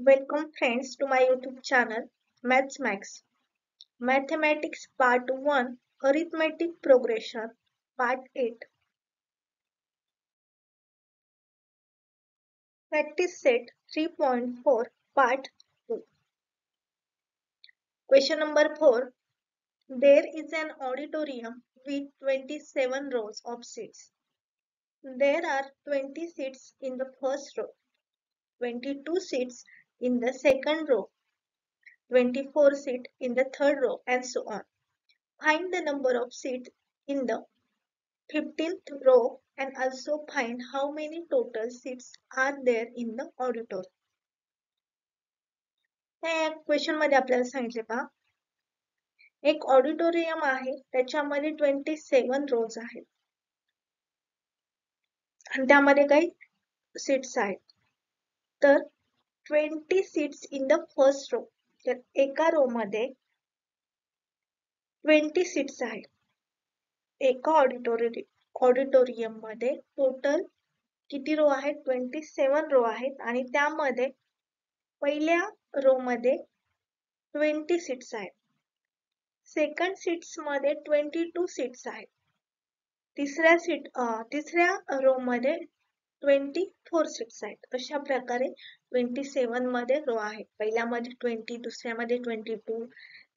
Welcome friends to my YouTube channel Maths Max. Mathematics Part 1 Arithmetic Progression Part 8 Practice Set 3.4 Part 2 Question number 4. There is an auditorium with 27 rows of seats. There are 20 seats in the first row, 22 seats in the second row, 24 seats in the third row, and so on. Find the number of seats in the 15th row and also find how many total seats are there in the auditorium. या question मध्ये आपल्याला सांगितले पहा एक auditorium आहे त्याच्यामध्ये 27 रोज आहेत आणि त्यामध्ये काही सीट्स आहेत तर 20 seats in the first row तर एका रो मध्ये 20 सीट्स आहेत एका ऑडिटोरियम मध्ये टोटल किती रो आहेत 27 रो आहेत आणि त्यामध्ये पहिल्या रो मध्ये 20 सीट्स आहेत सेकंड सीट्स मध्ये 22 सीट्स आहेत तिसऱ्या रो मध्ये 24 सीट्स आहेत अशा प्रकारे 27 मध्ये रो आहेत पहिल्यामध्ये 20 दुसऱ्यामध्ये 22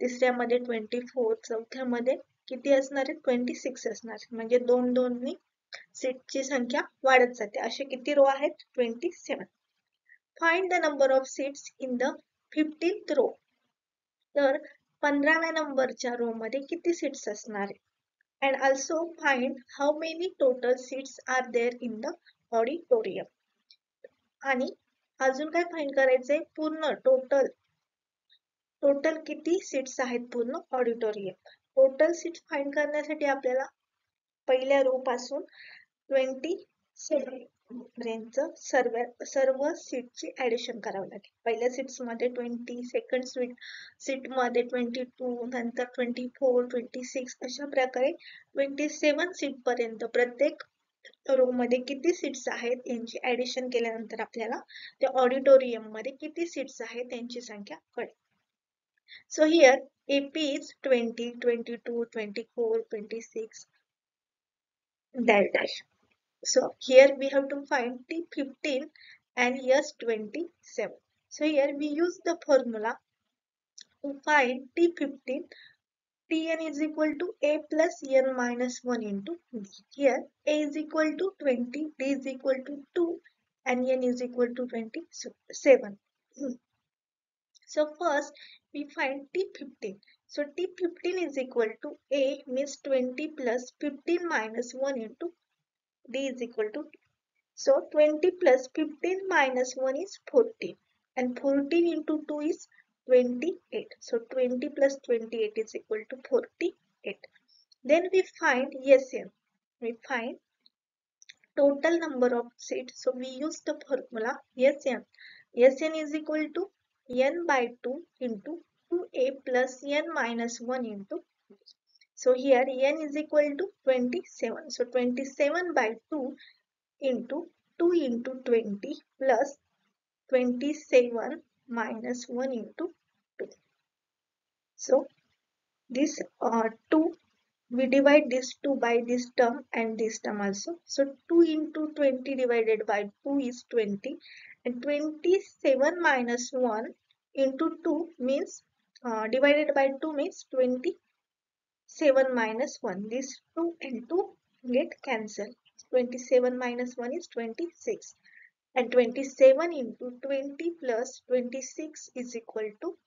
तिसऱ्यामध्ये 24 चौथ्यामध्ये किती असणार आहे 26 असणार म्हणजे दोन दोननी सीटची संख्या वाढत जाते असे किती रो आहेत 27 Find the number of seats in the 15th row. तर 15व्या नंबरच्या रो मध्ये किती सीट्स असणार आहे and also find how many total seats are there in the auditorium. आणि अजून काय फाइंड करायचंय पूर्ण टोटल किती सीट्स आहेत पूर्ण ऑडिटोरियम टोटल सीट्स फाइंड करण्यासाठी आपल्याला पहिल्या रो पासून 27 पर्यंत सर्व सीटची ऍडिशन करावी लागेल पहिल्या सीट्स मध्ये 20 सेकंड सीट मध्ये 22 नंतर 24 26 अशा प्रकारे 27 सीट पर्यंत प्रत्येक रो मध्ये किती सीट्स आहेत यांची ऍडिशन केल्यानंतर आपल्याला त्या ऑडिटोरियम मध्ये किती सीट्स आहेत यांची संख्या कळेल so here AP is 20 22 24 26 dash. So here we have to find T15 and S27. So here we use the formula to find T15. Tn is equal to A plus N minus 1 into D. Here A is equal to 20, D is equal to 2 and N is equal to 27. So first we find T15. So T15 is equal to A means 20 plus 15 minus 1 into D is equal to 2. So 20 plus 15 minus 1 is 14 and 14 into 2 is 28. So 20 plus 28 is equal to 48. Then we find SN. We find total number of seats. So we use the formula SN. SN is equal to N by 2 into 2A plus N minus 1 into D. So here N is equal to 27. So 27 by 2 into 2 into 20 plus 27 minus 1 into 2. So this 2 we divide this 2 by this term and this term also. So 2 into 20 divided by 2 is 20 and 27 minus 1 into 2 means divided by 2 means 27 minus 1. This 2 and 2 get cancelled. 27 minus 1 is 26 and 27 into 20 plus 26 is equal to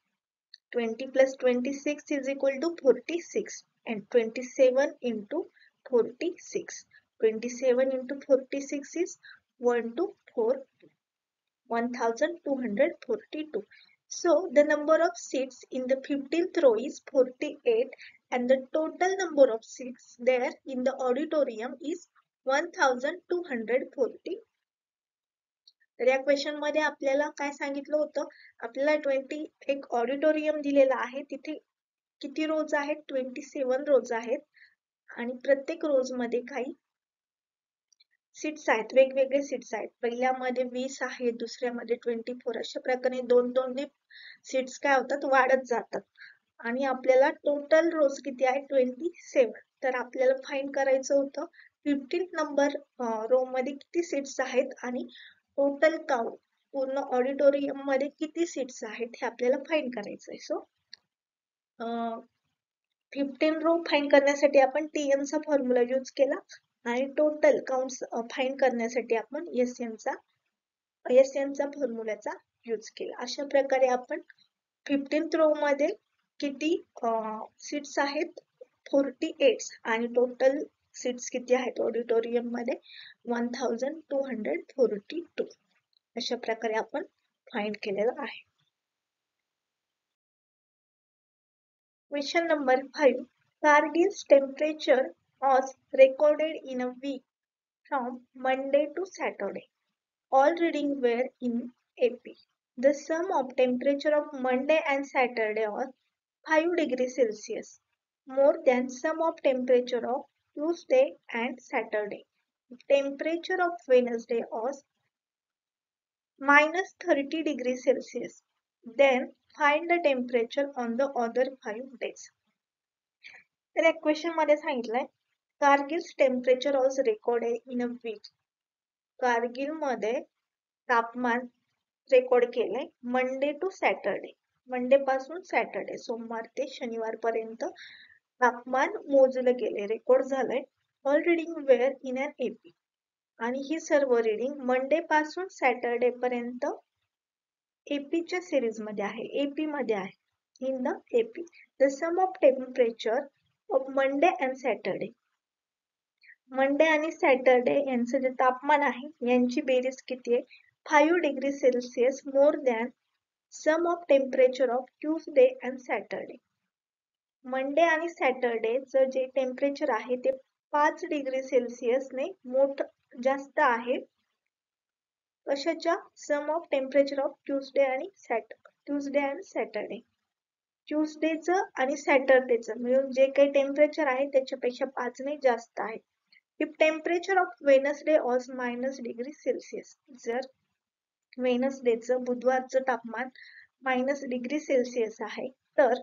20 plus 26 is equal to 46 and 27 into 46. 27 into 46 is 1242. So the number of seats in the 15th row is 48 and the total number of seats there in the auditorium is 1240. तर या question मध्ये आपल्याला काय सांगितलं होतं आपल्याला 20 एक auditorium दिलेला आहे तिथे किती रोज आहेत 27 रोज आहेत आणि प्रत्येक रोज मध्ये काही सीट्स आहेत, वेगवेगळे सीट्स आहेत. पहिल्यामध्ये 20 आहेत, दुसऱ्यामध्ये 24. अशा प्रकारे दोन दोन सीट्स काय होतात, वाढत जातात. आणि आपल्याला टोटल रोज किती आहे, 27. तर आपल्याला फाइंड करायचं होतं 15 नंबर रो मध्ये किती सीट्स आहेत आणि टोटल काउंट पूर्ण ऑडिटोरियम मध्ये किती सीट्स आहेत हे आपल्याला फाइंड करायचं आहे. सो 15 रो फाइंड करण्यासाठी आपण TN चा फॉर्म्युला यूज केला आणि टोटल काउंट्स फाइंड करण्यासाठी आपण SN चा फॉर्म्युलाचा यूज केला. अशा प्रकारे आपण 15th रो मध्ये किती सीट्स आहेत, 48, आणि टोटल सीट्स किती आहेत ऑडिटोरियम मध्ये, 1242. अशा प्रकारे आपण फाइंड केलेलं आहे. Question number 5. Kargil's temperature was recorded in a week from Monday to Saturday. All readings were in AP. The sum of temperature of Monday and Saturday was 5 degrees Celsius, more than sum of temperature of Tuesday and Saturday. Temperature of Wednesday was minus 30 degrees Celsius. Then find the temperature on the other 5 days. तर या question मध्ये सांगितलंय Kargil's temperature was recorded in a week. Kargil मध्ये तापमान record केलंय Monday to Saturday. Monday पासून Saturday, सोमवार ते शनिवार पर्यंत तापमान मोजलं गेले, रेकॉर्ड झालंय. All reading were in an AP. आणि ही सर्व रिडिंग मंडे पासून सॅटरडे पर्यंत एपीच्या सिरीज मध्ये आहे, एपी मध्ये आहे, in the AP. The sum of temperature of Monday and Saturday. Monday आणि सॅटरडे यांचं जे तापमान आहे यांची बेरीज किती आहे, 5 degree Celsius more than sum of temperature of Tuesday and Saturday. Monday आणि सॅटरडेचं जे टेम्परेचर आहे ते 5 डिग्री सेल्सिअसने जास्त आहे. कशाच्या, sum of temperature of Tuesday and Saturday. ट्यूसडेचं आणि सॅटरडेचं मिळून जे काही टेम्परेचर आहे त्याच्यापेक्षा 5 ने जास्त आहे. If temperature of Wednesday was minus degree Celsius. जर वेनसडेचं, बुधवारचं तापमान मायनस डिग्री सेल्सिअस आहे तर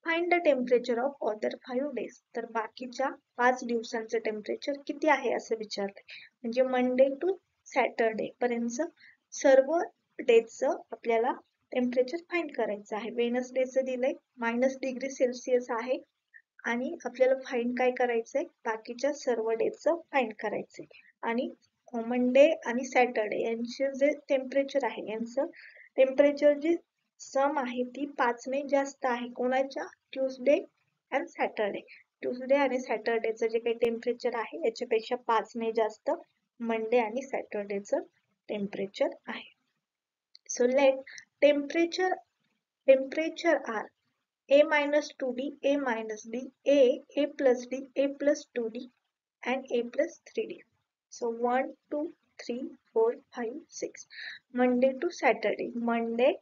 find the temperature of other 5 days. तर बाकीच्या 5 दिवसांचं टेम्परेचर किती आहे असं विचारलंय. म्हणजे मंडे टू सॅटरडे पर्यंत सर्व डेजचं आपल्याला टेम्परेचर फाइंड करायचं आहे. वेनसडेचं दिलंय मायनस डिग्री सेल्सिअस आहे आणि आपल्याला फाइंड काय करायचंय, बाकीच्या सर्व डेजचं फाइंड करायचंय. आणि मंडे आणि सॅटरडे यांचे जे टेम्परेचर आहे यांचं टेम्परेचर जी सम आहे ती 5 ने जास्त आहे. कोणाच्या, ट्यूसडे अँड सॅटरडे. ट्यूसडे आणि सॅटरडेचं जे काही टेम्परेचर आहे याच्यापेक्षा 5 ने जास्त मंडे आणि सॅटरडेचं टेम्परेचर आहे. So let temperature are a minus 2d, a minus d, a plus d, a plus 2d, and a plus 3d. So 1, 2, 3, 4, 5, 6. Monday to Saturday. Monday,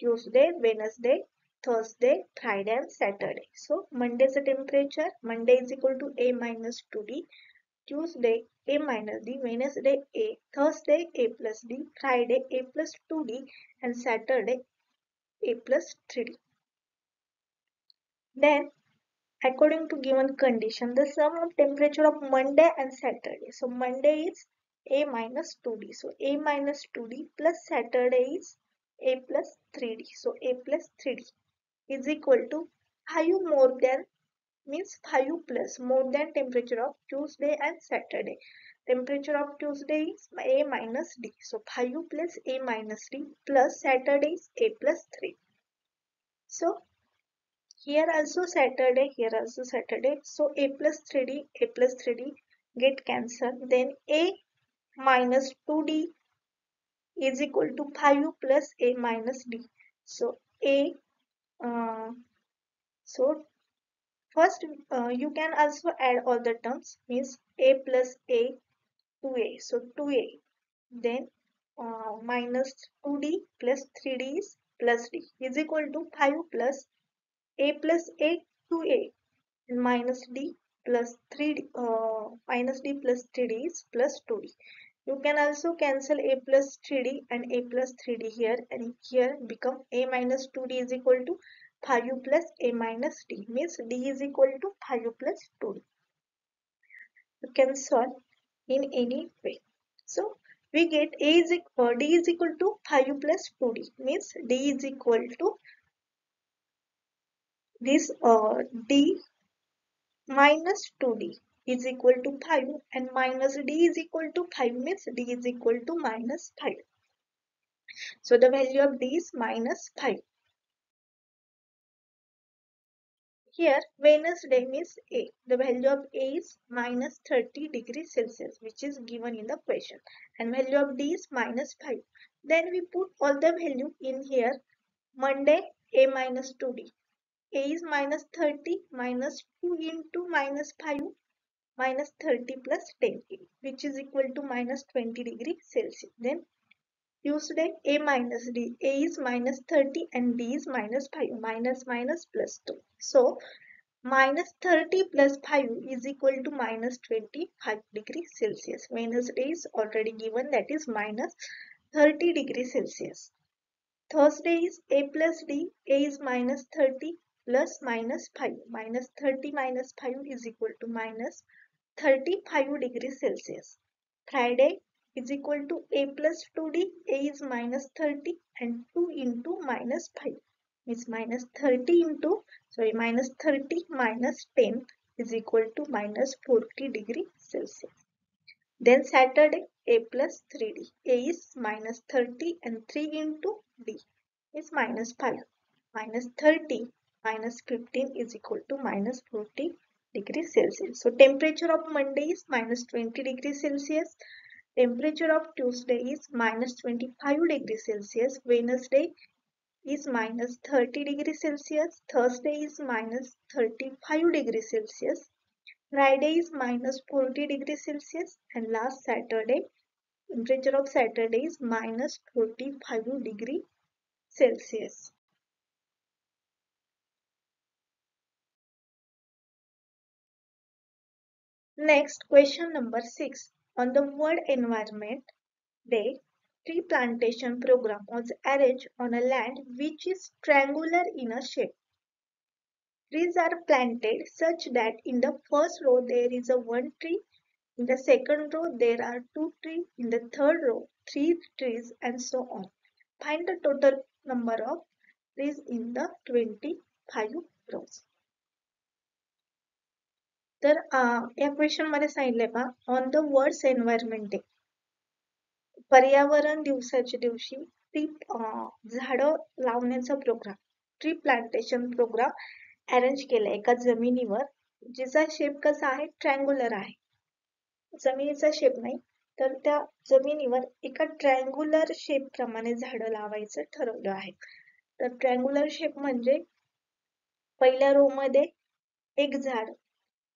Tuesday, Wednesday, Thursday, Friday, and Saturday. So Monday's temperature, Monday is equal to a minus 2d, Tuesday a minus d, Wednesday a, Thursday a plus d, Friday a plus 2d, and Saturday a plus 3d. Then, according to given condition, the sum of temperature of Monday and Saturday. So Monday is a minus 2d. So a minus 2d plus Saturday is a plus 3d. So a plus 3d is equal to 5 more than, means 5 plus more than temperature of Tuesday and Saturday. Temperature of Tuesday is a minus d. So 5 plus a minus d plus Saturday is a plus 3. So here also Saturday, here also Saturday. So a plus 3d get cancelled. Then a minus 2d is equal to 5 plus a minus d. So a, so first you can also add all the terms, means a plus a, 2a. So 2a. Then minus 2d plus 3d is plus d is equal to 5 plus a plus a, 2a, and minus d plus 3d, minus d plus 3d is plus 2d. You can also cancel a plus 3d and a plus 3d here, and here become a minus 2d is equal to 5 plus a minus d, means d is equal to 5 plus 2d. You can solve in any way. So we get d is equal to 5 plus 2d, means d is equal to this d minus 2d is equal to 5, and minus d is equal to 5 means d is equal to minus 5. So the value of d is minus 5. Here Wednesday means A. The value of A is minus 30 degrees Celsius, which is given in the question, and value of D is minus 5. Then we put all the value in here. Monday A minus 2D. A is minus 30 minus 2 into minus 5 minus 30 plus 10, which is equal to minus 20 degrees Celsius. Then Tuesday A minus D. A is minus 30 and D is minus 5. Minus minus plus 2. So minus 30 plus 5 is equal to minus 25 degrees Celsius. Wednesday is already given, that is minus 30 degrees Celsius. Thursday is A plus D. A is minus 30 plus minus 5. Minus 30 minus 5 is equal to minus 35 degrees Celsius. Friday is equal to A plus 2D. A is minus 30 and 2 into minus 5 is minus 30 minus 30 minus 10 is equal to minus 40 degrees Celsius. Then Saturday A plus 3D. A is minus 30 and 3 into D is minus 5. Minus 30 minus 15 is equal to minus 40 degrees Celsius. So temperature of Monday is minus 20 degrees Celsius. Temperature of Tuesday is minus 25 degrees Celsius. Wednesday is minus 30 degrees Celsius. Thursday is minus 35 degrees Celsius. Friday is minus 40 degrees Celsius. And last Saturday, temperature of Saturday is minus 45 degrees Celsius. Next, question number 6. On the World Environment Day, tree plantation program was arranged on a land which is triangular in a shape. Trees are planted such that in the first row there is a one tree, in the second row there are two trees, in the third row three trees, and so on. Find the total number of trees in the 25 rows. तर या question मध्ये सांगितले पहा, on the world environment day, पर्यावरण दिवसाच्या दिवशी tree झाडं लावण्याचा programme, tree plantation programme arrange केला एका जमिनीवर, जिचा शेप कसा आहे, ट्रायंग्युलर आहे. जमिनीचा शेप नाही, तर त्या जमिनीवर एका ट्रायंग्युलर शेप प्रमाणे झाडं लावायचं ठरवलं आहे. तर ट्रायंग्युलर शेप म्हणजे पहिल्या रो मध्ये एक झाड,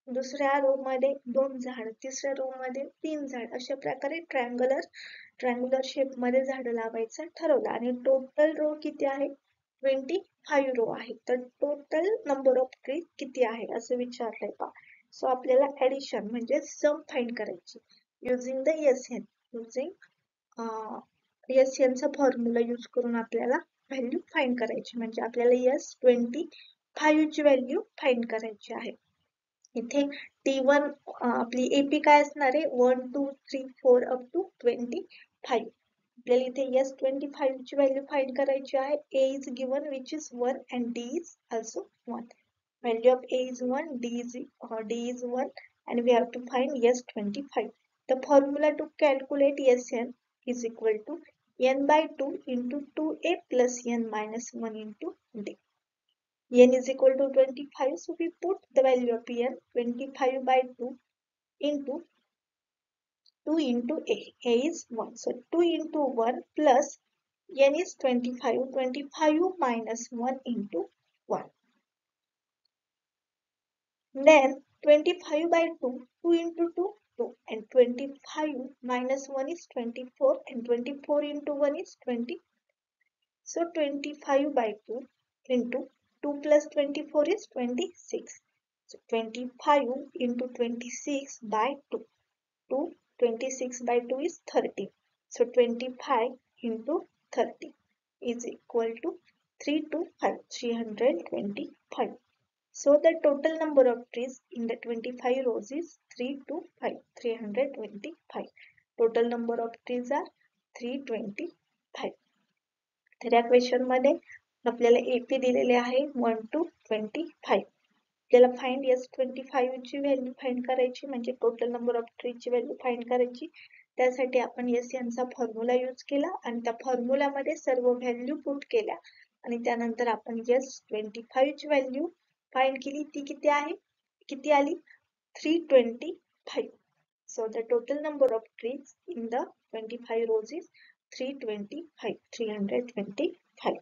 दुसऱ्या रो मध्ये दोन झाड, तिसऱ्या रो मध्ये तीन झाड, अशा प्रकारे ट्रायंग्युलर शेप मध्ये झाड लावायचं ठरवलं. आणि टोटल रो किती आहे, 25 रो आहे. तर टोटल नंबर ऑफ ट्रीज किती आहे असं विचारलंय पहा. सो आपल्याला ऍडिशन म्हणजे सम फाइंड करायची युजिंग द एसएन. एसएन चा फॉर्म्युला यूज करून आपल्याला व्हॅल्यू फाइंड करायची, म्हणजे आपल्याला S25 ची व्हॅल्यू फाइंड करायची आहे. इथे T1 आपली AP काय असणार आहे, 1 2 3 4 अप टू 25. आपल्याला इथे S25 ची व्हॅल्यू फाइंड करायची आहे. A is given which is 1 and D is also 1. Value of A is 1, D is 1, and we have to find S25. The formula to calculate Sn is equal to n by 2 into 2a plus n minus 1 into d. N is equal to 25, so we put the value of n 25 by 2 into 2 into a. A is 1, so 2 into 1 plus n is 25, 25 minus 1 into 1. Then 25 by 2, 2 into 2, 2, and 25 minus 1 is 24, and 24 into 1 is 20. So 25 by 2 into 2 plus 24 is 26. So 25 into 26 by 2. 2 26 by 2 is 30. So 25 into 30 is equal to 325. So the total number of trees in the 25 rows is 325. Total number of trees are 325. तर या question मध्ये आपल्याला AP दिलेले आहे 1 to 25. आपल्याला find S25 ची value find करायची म्हणजे टोटल नंबर ऑफ ट्री ची व्हॅल्यू फाइंड करायची. त्यासाठी आपण S यांचा फॉर्म्युला यूज केला आणि त्या फॉर्म्युला मध्ये सर्व व्हॅल्यू पुट केल्या आणि त्यानंतर आपण S25 ची व्हॅल्यू फाइंड केली. ती किती आली 325. So the total number of trees in the 25 rows is 325.